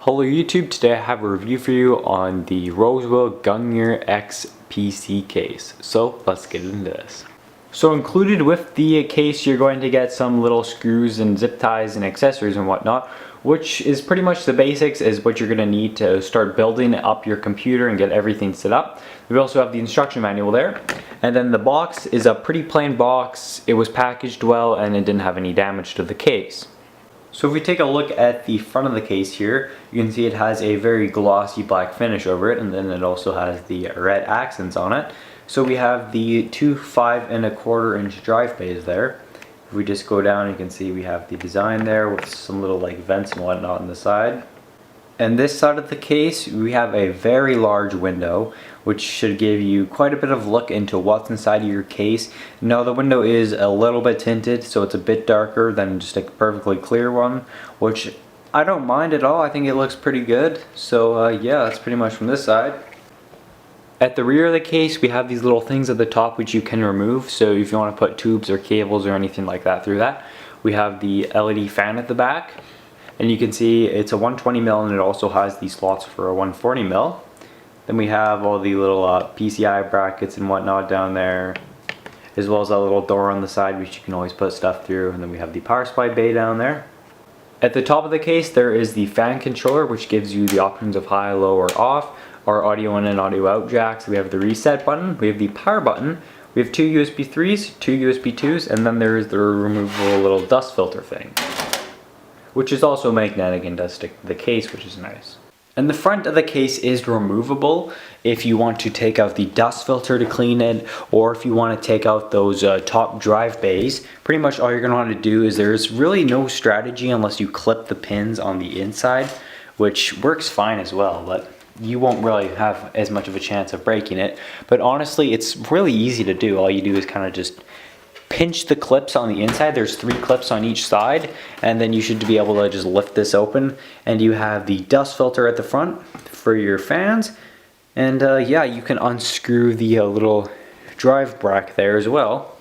Hello YouTube, today I have a review for you on the Rosewill Gungnir X PC case. So let's get into this. So included with the case you're going to get some little screws and zip ties and accessories and whatnot, which is pretty much the basics is what you're going to need to start building up your computer and get everything set up. We also have the instruction manual there, and then the box is a pretty plain box. It was packaged well and it didn't have any damage to the case. So if we take a look at the front of the case here, you can see it has a very glossy black finish over it, and then it also has the red accents on it. So we have the two 5 1/4 inch drive bays there. If we just go down, you can see we have the design there with some little like vents and whatnot on the side. And this side of the case, we have a very large window, which should give you quite a bit of look into what's inside of your case. Now the window is a little bit tinted, so it's a bit darker than just a perfectly clear one, which I don't mind at all. I think it looks pretty good. So yeah, that's pretty much from this side. At the rear of the case, we have these little things at the top which you can remove. So if you want to put tubes or cables or anything like that through that. We have the LED fan at the back. And you can see it's a 120mm and it also has these slots for a 140mm. Then we have all the little PCI brackets and whatnot down there, as well as that little door on the side which you can always put stuff through. And then we have the power supply bay down there. At the top of the case there is the fan controller, which gives you the options of high, low, or off, our audio in and audio out jacks. We have the reset button, we have the power button, we have two USB 3s, two USB 2s, and then there is the removable little dust filter thing, which is also magnetic and does stick to the case, which is nice. And the front of the case is removable if you want to take out the dust filter to clean it, or if you want to take out those top drive bays. Pretty much all you're going to want to do is there's really no strategy unless you clip the pins on the inside, which works fine as well, but you won't really have as much of a chance of breaking it. But honestly, it's really easy to do. All you do is kind of just pinch the clips on the inside. There's 3 clips on each side, and then you should be able to just lift this open, and you have the dust filter at the front for your fans. And yeah, you can unscrew the little drive bracket there as well.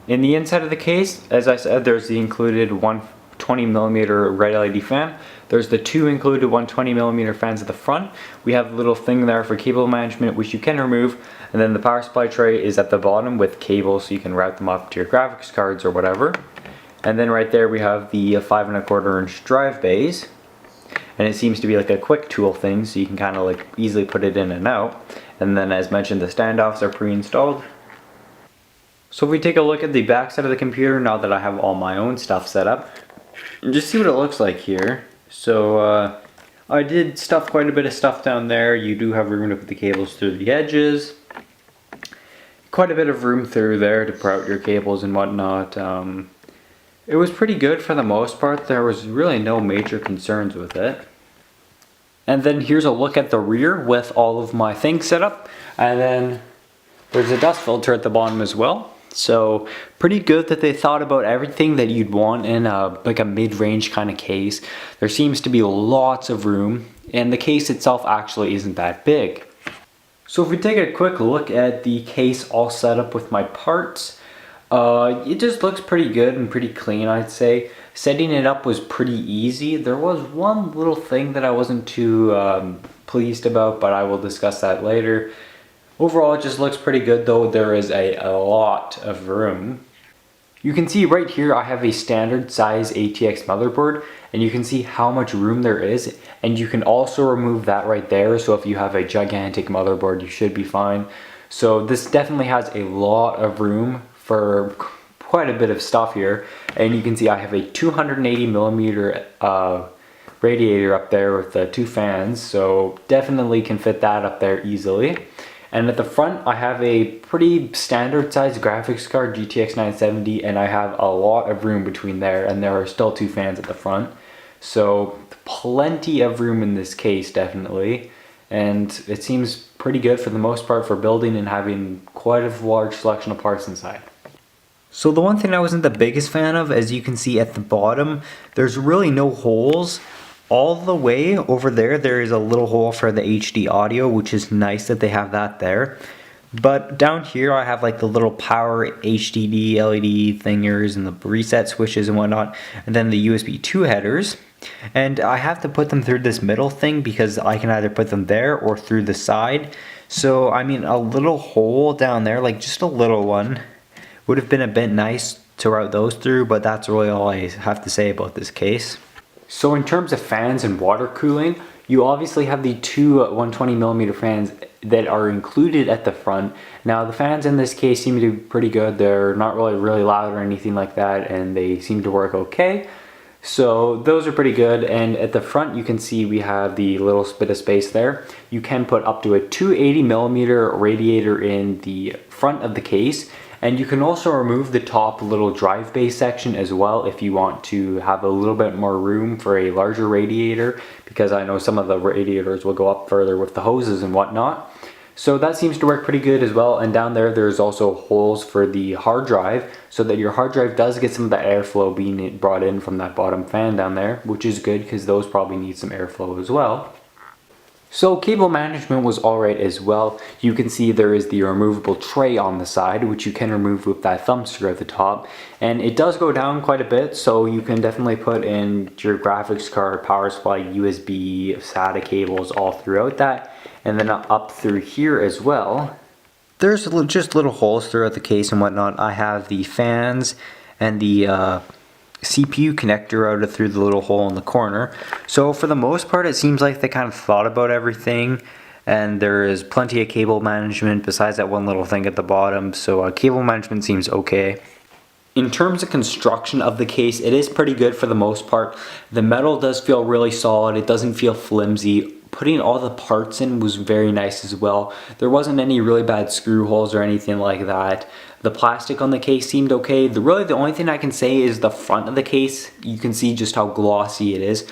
In the inside of the case, as I said, there's the included 120mm red LED fan. There's the 2 included 120mm fans at the front. We have a little thing there for cable management, which you can remove. And then the power supply tray is at the bottom with cables, so you can route them up to your graphics cards or whatever. And then right there we have the 5 1/4 inch drive bays. And it seems to be like a quick tool thing, so you can kind of like easily put it in and out. And then as mentioned, the standoffs are pre-installed. So if we take a look at the back side of the computer, now that I have all my own stuff set up, just see what it looks like here. So I did stuff quite a bit of stuff down there. You do have room to put the cables through the edges. Quite a bit of room through there to route your cables and whatnot. It was pretty good for the most part. There was really no major concerns with it. And then here's a look at the rear with all of my things set up. And then there's a dust filter at the bottom as well. So pretty good that they thought about everything that you'd want in like a mid-range kind of case. There seems to be lots of room, and the case itself actually isn't that big. So if we take a quick look at the case all set up with my parts, it just looks pretty good and pretty clean, I'd say. Setting it up was pretty easy. There was one little thing that I wasn't too pleased about, but I will discuss that later. Overall, it just looks pretty good, though there is a lot of room. You can see right here I have a standard size ATX motherboard, and you can see how much room there is, and you can also remove that right there. So if you have a gigantic motherboard, you should be fine. So this definitely has a lot of room for quite a bit of stuff here. And you can see I have a 280mm radiator up there with the 2 fans, so definitely can fit that up there easily. And at the front, I have a pretty standard sized graphics card, GTX 970, and I have a lot of room between there, and there are still 2 fans at the front. So plenty of room in this case, definitely. And it seems pretty good for the most part for building and having quite a large selection of parts inside. So the one thing I wasn't the biggest fan of, as you can see at the bottom, there's really no holes. All the way over there, there is a little hole for the HD audio, which is nice that they have that there. But down here I have like the little power HDD LED thingers and the reset switches and whatnot, and then the USB 2 headers. And I have to put them through this middle thing because I can either put them there or through the side. So I mean, a little hole down there, like just a little one, would have been a bit nice to route those through, but that's really all I have to say about this case. So in terms of fans and water cooling, you obviously have the two 120mm fans that are included at the front. Now the fans in this case seem to be pretty good. They're not really loud or anything like that, and they seem to work okay. So those are pretty good, and at the front you can see we have the little bit of space there. You can put up to a 280mm radiator in the front of the case, and you can also remove the top little drive bay section as well if you want to have a little bit more room for a larger radiator, because I know some of the radiators will go up further with the hoses and whatnot. So that seems to work pretty good as well, and down there's also holes for the hard drive so that your hard drive does get some of the airflow being brought in from that bottom fan down there, which is good because those probably need some airflow as well. So cable management was alright as well. You can see there is the removable tray on the side, which you can remove with that thumb screw at the top, and it does go down quite a bit, so you can definitely put in your graphics card, power supply, USB, SATA cables all throughout that. And then up through here as well, there's just little holes throughout the case and whatnot. I have the fans and the CPU connector out through the little hole in the corner. So for the most part, it seems like they kind of thought about everything, and there is plenty of cable management besides that one little thing at the bottom. So cable management seems okay. In terms of construction of the case, it is pretty good for the most part. The metal does feel really solid. It doesn't feel flimsy. Putting all the parts in was very nice as well. There wasn't any really bad screw holes or anything like that. The plastic on the case seemed okay. Really the only thing I can say is the front of the case. You can see just how glossy it is.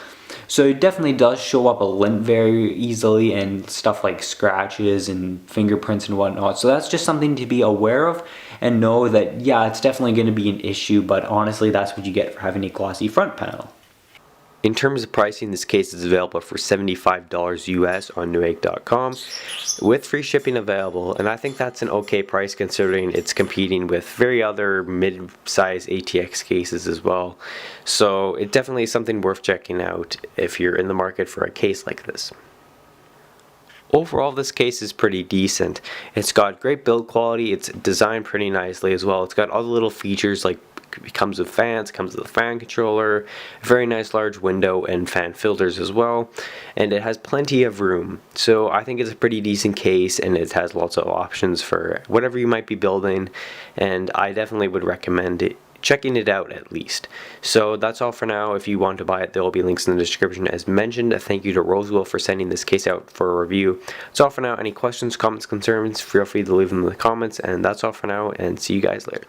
So it definitely does show up a lint very easily, and stuff like scratches and fingerprints and whatnot. So that's just something to be aware of and know that, yeah, it's definitely going to be an issue, but honestly that's what you get for having a glossy front panel. In terms of pricing, this case is available for $75 US on Newegg.com with free shipping available, and I think that's an okay price considering it's competing with very other mid-size ATX cases as well. So it definitely is something worth checking out if you're in the market for a case like this. Overall, this case is pretty decent. It's got great build quality, it's designed pretty nicely as well. It's got all the little features like it comes with fans, comes with a fan controller, a very nice large window and fan filters as well, and it has plenty of room. So I think it's a pretty decent case, and it has lots of options for whatever you might be building, and I definitely would recommend it. Checking it out at least. So that's all for now. If you want to buy it, there will be links in the description as mentioned. Thank you to Rosewill for sending this case out for a review. That's all for now. Any questions, comments, concerns, feel free to leave them in the comments, and that's all for now, and see you guys later.